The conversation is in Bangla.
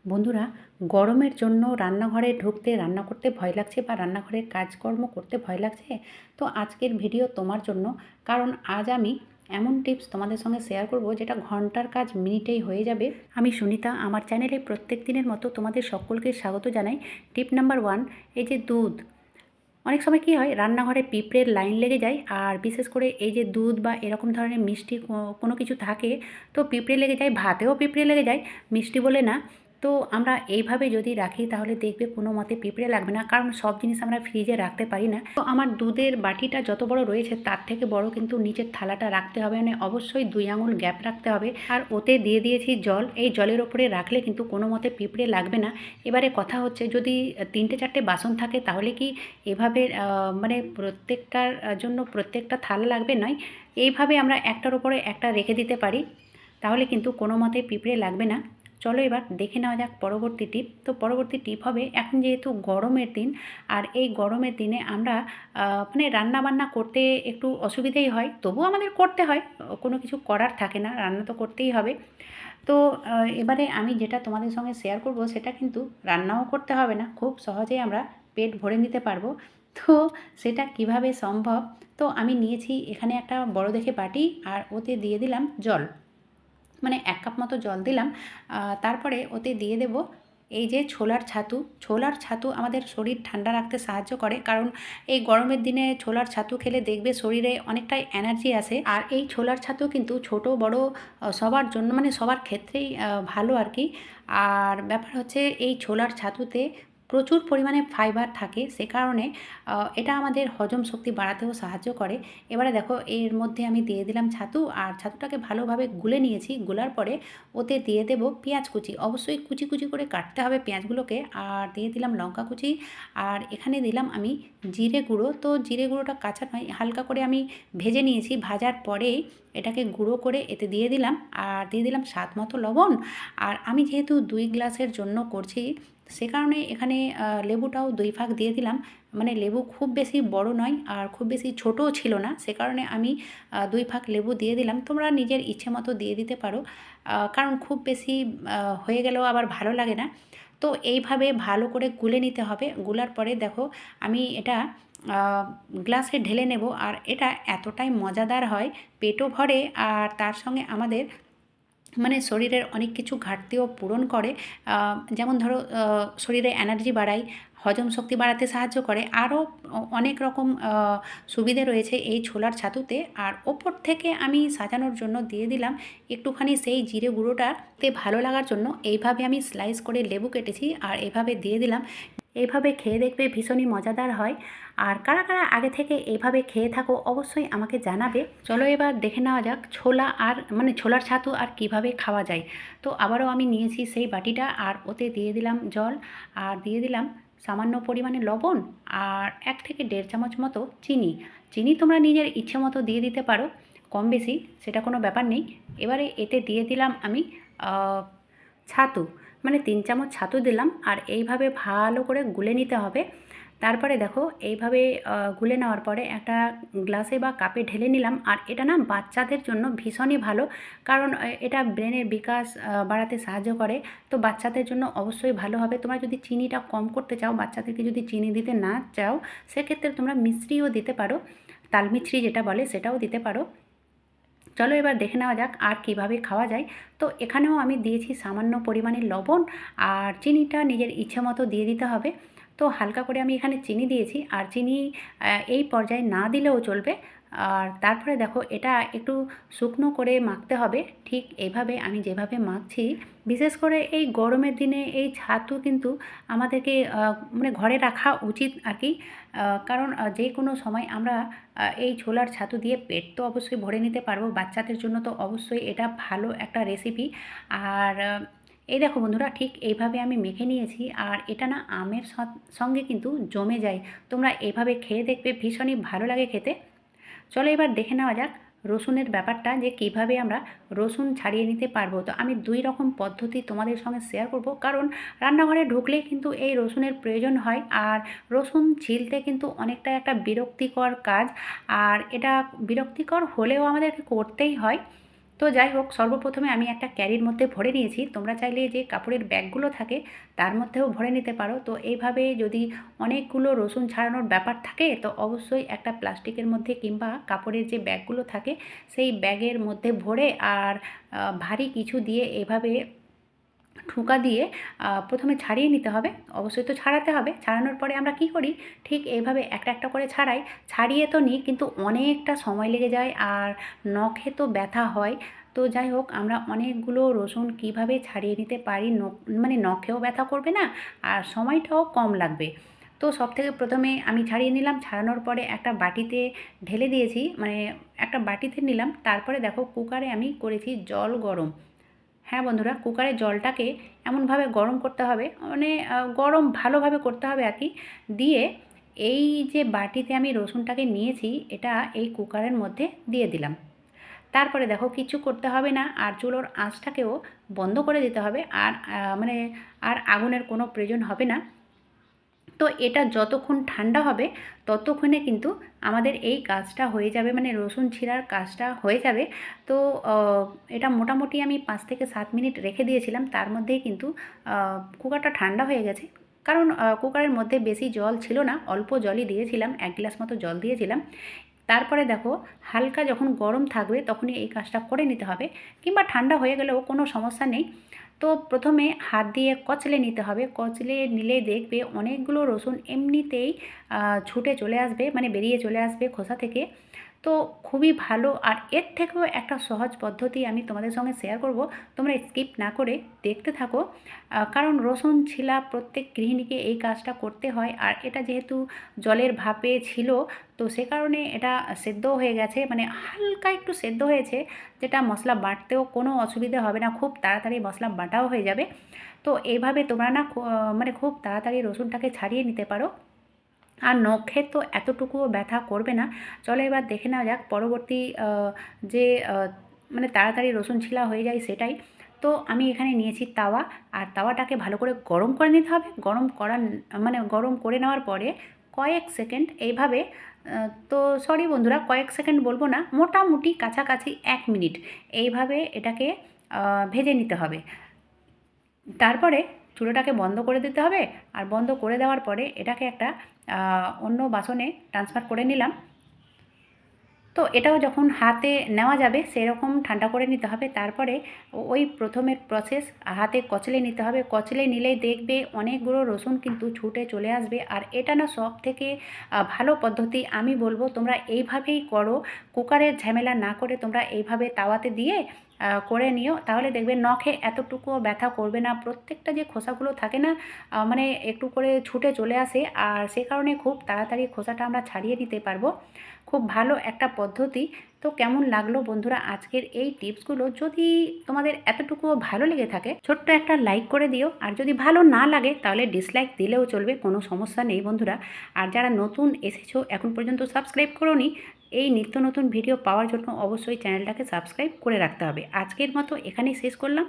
বন্ধুরা, গরমের জন্য রান্নাঘরে ঢুকতে রান্না করতে ভয় লাগছে বা রান্নাঘরের কাজকর্ম করতে ভয় লাগছে। তো আজকের ভিডিও তোমার জন্য। কারণ আজ আমি এমন টিপস তোমাদের সঙ্গে শেয়ার করব যেটা ঘন্টার কাজ মিনিটেই হয়ে যাবে। আমি সুনিতা, আমার চ্যানেলে প্রত্যেক দিনের মতো তোমাদের সকলকে স্বাগত জানাই। টিপ নাম্বার 1, এই যে দুধ। অনেক সময় কী হয়, রান্নাঘরে পিঁপড়ের লাইন লেগে যায়, আর বিশেষ করে এই যে দুধ বা এরকম ধরনের মিষ্টি কোনো কিছু থাকে তো পিঁপড়ে লেগে যায়, ভাতেও পিঁপড়ে লেগে যায়, মিষ্টি বলে না। তো আমরা এইভাবে যদি রাখি তাহলে দেখবে কোনো মতে পিঁপড়ে লাগবে না, কারণ সব জিনিস আমরা ফ্রিজে রাখতে পারি না। তো আমার দুধের বাটিটা যত বড় রয়েছে তার থেকে বড় কিন্তু নিচের থালাটা রাখতে হবে, মানে অবশ্যই 2 আঙুল গ্যাপ রাখতে হবে। আর ওতে দিয়ে দিয়েছি জল, এই জলের ওপরে রাখলে কিন্তু কোনো মতে পিঁপড়ে লাগবে না। এবারে কথা হচ্ছে, যদি 3-4টে বাসন থাকে তাহলে কি এভাবে মানে প্রত্যেকটার জন্য প্রত্যেকটা থালা লাগবে নয়, এইভাবে আমরা একটার উপরে একটা রেখে দিতে পারি, তাহলে কিন্তু কোনো মতে পিঁপড়ে লাগবে না। চলো এবার দেখে নেওয়া যাক পরবর্তী টিপ। তো পরবর্তী টিপ হবে, এখন যেহেতু গরমের দিন, আর এই গরমের দিনে আমরা মানে রান্না বান্না করতে একটু অসুবিধেই হয়, তবুও আমাদের করতে হয়, কোনো কিছু করার থাকে না, রান্না তো করতেই হবে। তো এবারে আমি যেটা তোমাদের সঙ্গে শেয়ার করব সেটা কিন্তু রান্নাও করতে হবে না, খুব সহজেই আমরা পেট ভরে নিতে পারবো। তো সেটা কিভাবে সম্ভব? তো আমি নিয়েছি এখানে একটা বড় দেখে বাটি, আর ওতে দিয়ে দিলাম জল, মানে 1 কাপ মতো জল দিলাম। তারপরে ওতে দিয়ে দেব এই যে ছোলার ছাতু। ছোলার ছাতু আমাদের শরীর ঠান্ডা রাখতে সাহায্য করে, কারণ এই গরমের দিনে ছোলার ছাতু খেলে দেখবে শরীরে অনেকটাই এনার্জি আসে। আর এই ছোলার ছাতু কিন্তু ছোট বড় সবার জন্য, মানে সবার ক্ষেত্রেই ভালো আর কি। আর ব্যাপার হচ্ছে, এই ছোলার ছাতুতে প্রচুর পরিমাণে ফাইবার থাকে, সে কারণে এটা আমাদের হজম শক্তি বাড়াতেও সাহায্য করে। এবারে দেখো, এর মধ্যে আমি দিয়ে দিলাম ছাতু, আর ছাতুটাকে ভালোভাবে গুলে নিয়েছি। গুলার পরে ওতে দিয়ে দেব পেঁয়াজ কুচি, অবশ্যই কুচি কুচি করে কাটতে হবে পেঁয়াজগুলোকে। আর দিয়ে দিলাম লঙ্কা কুচি, আর এখানে দিলাম আমি জিরে গুঁড়ো। তো জিরে গুঁড়োটা কাঁচা নয়, হালকা করে আমি ভেজে নিয়েছি, ভাজার পরে এটাকে গুঁড়ো করে এতে দিয়ে দিলাম। আর দিয়ে দিলাম স্বাদ মতো লবণ। আর আমি যেহেতু 2 গ্লাসের জন্য করছি, সে কারণে এখানে লেবুটাও 2 ভাগ দিয়ে দিলাম। মানে লেবু খুব বেশি বড় নয় আর খুব বেশি ছোটও ছিল না, সে কারণে আমি 2 ভাগ লেবু দিয়ে দিলাম। তোমরা নিজের ইচ্ছে মতো দিয়ে দিতে পারো, কারণ খুব বেশি হয়ে গেলেও আবার ভালো লাগে না। তো এইভাবে ভালো করে গুলে নিতে হবে। গুলার পরে দেখো, আমি এটা গ্লাসে ঢেলে নেব। আর এটা এতটাই মজাদার হয়, পেটও ভরে, আর তার সঙ্গে আমাদের মানে শরীরের অনেক কিছু ঘাটতিও পূরণ করে। যেমন ধরো, শরীরে এনার্জি বাড়ায়, হজম শক্তি বাড়াতে সাহায্য করে, আরও অনেক রকম সুবিধে রয়েছে এই ছোলার ছাতুতে। আর ওপর থেকে আমি সাজানোর জন্য দিয়ে দিলাম একটুখানি সেই জিরে গুঁড়োটাতে ভালো লাগার জন্য এইভাবে আমি স্লাইস করে লেবু কেটেছি, আর এভাবে দিয়ে দিলাম। এইভাবে খেয়ে দেখবে ভীষণই মজাদার হয়। আর কারা কারা আগে থেকে এইভাবে খেয়ে থাকো অবশ্যই আমাকে জানাবে। চলো এবার দেখে নেওয়া যাক ছোলা, আর মানে ছোলার ছাতু আর কিভাবে খাওয়া যায়। তো আবারও আমি নিয়েছি সেই বাটিটা, আর ওতে দিয়ে দিলাম জল, আর দিয়ে দিলাম সামান্য পরিমাণে লবণ, আর 1 থেকে 1.5 চামচ মতো চিনি। চিনি তোমরা নিজের ইচ্ছে মতো দিয়ে দিতে পারো, কম বেশি সেটা কোনো ব্যাপার নেই। এবারে এতে দিয়ে দিলাম আমি ছাতু, মানে 3 চামচ ছাতু দিলাম, আর এইভাবে ভালো করে গুলে নিতে হবে। তারপরে দেখো, এইভাবে গুলে নেওয়ার পরে একটা গ্লাসে বা কাপে ঢেলে নিলাম। আর এটা না বাচ্চাদের জন্য ভীষণই ভালো, কারণ এটা ব্রেনের বিকাশ বাড়াতে সাহায্য করে। তো বাচ্চাদের জন্য অবশ্যই ভালো হবে। তোমরা যদি চিনিটা কম করতে চাও, বাচ্চাদেরকে যদি চিনি দিতে না চাও, সেক্ষেত্রে তোমরা মিশ্রিও দিতে পারো, তাল মিছরি যেটা বলে সেটাও দিতে পারো। চলো এবার দেখে নেওয়া যাক আর কিভাবে খাওয়া যায়। তো এখানেও আমি দিয়েছি সামান্য পরিমাণে লবণ, আর চিনিটা নিজের ইচ্ছে মতো দিয়ে দিতে হবে। তো হালকা করে আমি এখানে চিনি দিয়েছি, আর চিনি এই পর্যায়ে না দিলেও চলবে। আর তারপরে দেখো, এটা একটু শুকনো করে মাখতে হবে, ঠিক এইভাবে আমি যেভাবে মাখছি। বিশেষ করে এই গরমের দিনে এই ছাতু কিন্তু আমাদেরকে মানে ঘরে রাখা উচিত আর কি। কারণ যে কোনো সময় আমরা এই ছোলার ছাতু দিয়ে পেট তো অবশ্যই ভরে নিতে পারবো, বাচ্চাদের জন্য তো অবশ্যই এটা ভালো একটা রেসিপি। আর এই দেখো বন্ধুরা, ঠিক এইভাবে আমি মেখে নিয়েছি, আর এটা না আমের সঙ্গে কিন্তু জমে যায়। তোমরা এইভাবে খেয়ে দেখবে, ভীষণই ভালো লাগে খেতে। চলো এবার দেখে নেওয়া যাক রসুনের ব্যাপারটা, যে কিভাবে আমরা রসুন ছাড়িয়ে নিতে পারবো। তো আমি 2 রকম পদ্ধতি তোমাদের সঙ্গে শেয়ার করব, কারণ রান্নাঘরে ঢুকলে কিন্তু এই রসুনের প্রয়োজন হয়। আর রসুন ছিলতে কিন্তু অনেকটা একটা বিরক্তিকর কাজ, আর এটা বিরক্তিকর হলেও আমাদেরকে করতেই হয়। তো তো যাই হোক, সর্বপ্রথমে আমি একটা ক্যারির মধ্যে ভরে নিয়েছি। তোমরা চাইলে যে কাপড়ের ব্যাগগুলো থাকে তার মধ্যেও ভরে নিতে পারো। তো এইভাবে যদি অনেকগুলো রসুন ছাড়ানোর ব্যাপার থাকে তো অবশ্যই একটা প্লাস্টিকের মধ্যে কিংবা কাপড়ের যে ব্যাগগুলো থাকে সেই ব্যাগের মধ্যে ভরে আর ভারী কিছু দিয়ে এভাবে ঠোকা দিয়ে প্রথমে ছাড়িয়ে নিতে হবে। অবশ্যই তো ছাড়াতে হবে। ছাড়ানোর পরে আমরা কী করি, ঠিক এইভাবে একটা একটা করে ছাড়াই। ছাড়িয়ে তো নিই, কিন্তু অনেকটা সময় লেগে যায় আর নখে তো ব্যথা হয়। তো যাই হোক, আমরা অনেকগুলো রসুন কীভাবে ছাড়িয়ে নিতে পারি, মানে নখেও ব্যথা করবে না আর সময়টাও কম লাগবে। তো সবথেকে প্রথমে আমি ছাড়িয়ে নিলাম। ছাড়ানোর পরে একটা বাটিতে ঢেলে দিয়েছি, মানে একটা বাটিতে নিলাম। তারপরে দেখো, কুকারে আমি করেছি জল গরম। হ্যাঁ বন্ধুরা, কুকারের জলটাকে এমনভাবে গরম করতে হবে, মানে গরম ভালোভাবে করতে হবে আর কি। দিয়ে এই যে বাটিতে আমি রসুনটাকে নিয়েছি এটা এই কুকারের মধ্যে দিয়ে দিলাম। তারপরে দেখো, কিছু করতে হবে না আর চুলোর আঁচটাকেও বন্ধ করে দিতে হবে। আর মানে আর আগুনের কোনো প্রয়োজন হবে না। তো এটা যতক্ষণ ঠান্ডা হবে ততক্ষণে কিন্তু আমাদের এই কাজটা হয়ে যাবে, মানে রসুন ছিঁড়ার কাজটা হয়ে যাবে। তো এটা মোটামুটি আমি 5 থেকে 7 মিনিট রেখে দিয়েছিলাম। তার মধ্যেই কিন্তু কুকারটা ঠান্ডা হয়ে গেছে। কারণ কুকারের মধ্যে বেশি জল ছিল না, অল্প জলই দিয়েছিলাম, 1 গ্লাস মতো জল দিয়েছিলাম। তারপরে দেখো, হালকা যখন গরম থাকবে তখনই এই কাজটা করে নিতে হবে, কিংবা ঠান্ডা হয়ে গেলেও কোনো সমস্যা নেই। তো প্রথমে হাত দিয়ে কচলে নিতে হবে। কচলে নিলে দেখবে অনেকগুলো রসুন এমনিতেই ছুটে চলে আসবে, মানে বেরিয়ে চলে আসবে খোসা থেকে। তো খুবই ভালো। আর এর থেকেও একটা সহজ পদ্ধতি আমি তোমাদের সঙ্গে শেয়ার করব, তোমরা স্কিপ না করে দেখতে থাকো। কারণ রসুন ছিলা প্রত্যেক গৃহিণীকে এই কাজটা করতে হয়। আর এটা যেহেতু জলের ভাপে ছিল, তো সে কারণে এটা সেদ্ধ হয়ে গেছে, মানে হালকা একটু সেদ্ধ হয়েছে, যেটা মশলা বাটতেও কোনো অসুবিধা হবে না, খুব তাড়াতাড়ি মশলা বাটাও হয়ে যাবে। তো এইভাবে তোমরা না মানে খুব তাড়াতাড়ি রসুনটাকে ছাড়িয়ে নিতে পারো। আর নখে তো এতটুকুও ব্যথা করবে না। চলো এবার দেখে নেওয়া যাক পরবর্তী যে মানে তাড়াতাড়ি রসুন ছিলা হয়ে যায় সেটাই। তো আমি এখানে নিয়েছি তাওয়া, আর তাওয়াটাকে ভালো করে গরম করে নিতে হবে। মানে গরম করে নেওয়ার পরে কয়েক সেকেন্ড এইভাবে, তো সরি বন্ধুরা, কয়েক সেকেন্ড বলবো না, মোটামুটি কাছাকাছি 1 মিনিট এইভাবে এটাকে ভেজে নিতে হবে। তারপরে চুলোটাকে বন্ধ করে দিতে হবে। আর বন্ধ করে দেওয়ার পরে এটাকে একটা অন্য বাসনে ট্রান্সফার করে নিলাম। তো এটাও যখন হাতে নেওয়া যাবে সেরকম ঠান্ডা করে নিতে হবে। তারপরে ওই প্রথমের প্রসেস, হাতে কচলে নিতে হবে। কচলে নিলেই দেখবে অনেকগুলো রসুন কিন্তু ছুটে চলে আসবে। আর এটা না সব থেকে ভালো পদ্ধতি আমি বলবো, তোমরা এইভাবেই করো। কুকারের ঝামেলা না করে তোমরা এইভাবে তাওয়াতে দিয়ে করে নিও, তাহলে দেখবে নখে এতটুকুও ব্যথা করবে না। প্রত্যেকটা যে খোসাগুলো থাকে না, মানে একটু করে ছুটে চলে আসে, আর সে কারণে খুব তাড়াতাড়ি খোসাটা আমরা ছাড়িয়ে নিতে পারবো। খুব ভালো একটা পদ্ধতি। তো কেমন লাগলো বন্ধুরা আজকের এই টিপসগুলো? যদি তোমাদের এতটুকুও ভালো লেগে থাকে ছোট্ট একটা লাইক করে দিও। আর যদি ভালো না লাগে তাহলে ডিসলাইক দিলেও চলবে, কোনো সমস্যা নেই বন্ধুরা। আর যারা নতুন এসেছো এখন পর্যন্ত সাবস্ক্রাইব করোনি, এই নিত্য নতুন ভিডিও পাওয়ার জন্য অবশ্যই চ্যানেলটাকে সাবস্ক্রাইব করে রাখতে হবে। আজকের মতো এখানেই শেষ করলাম।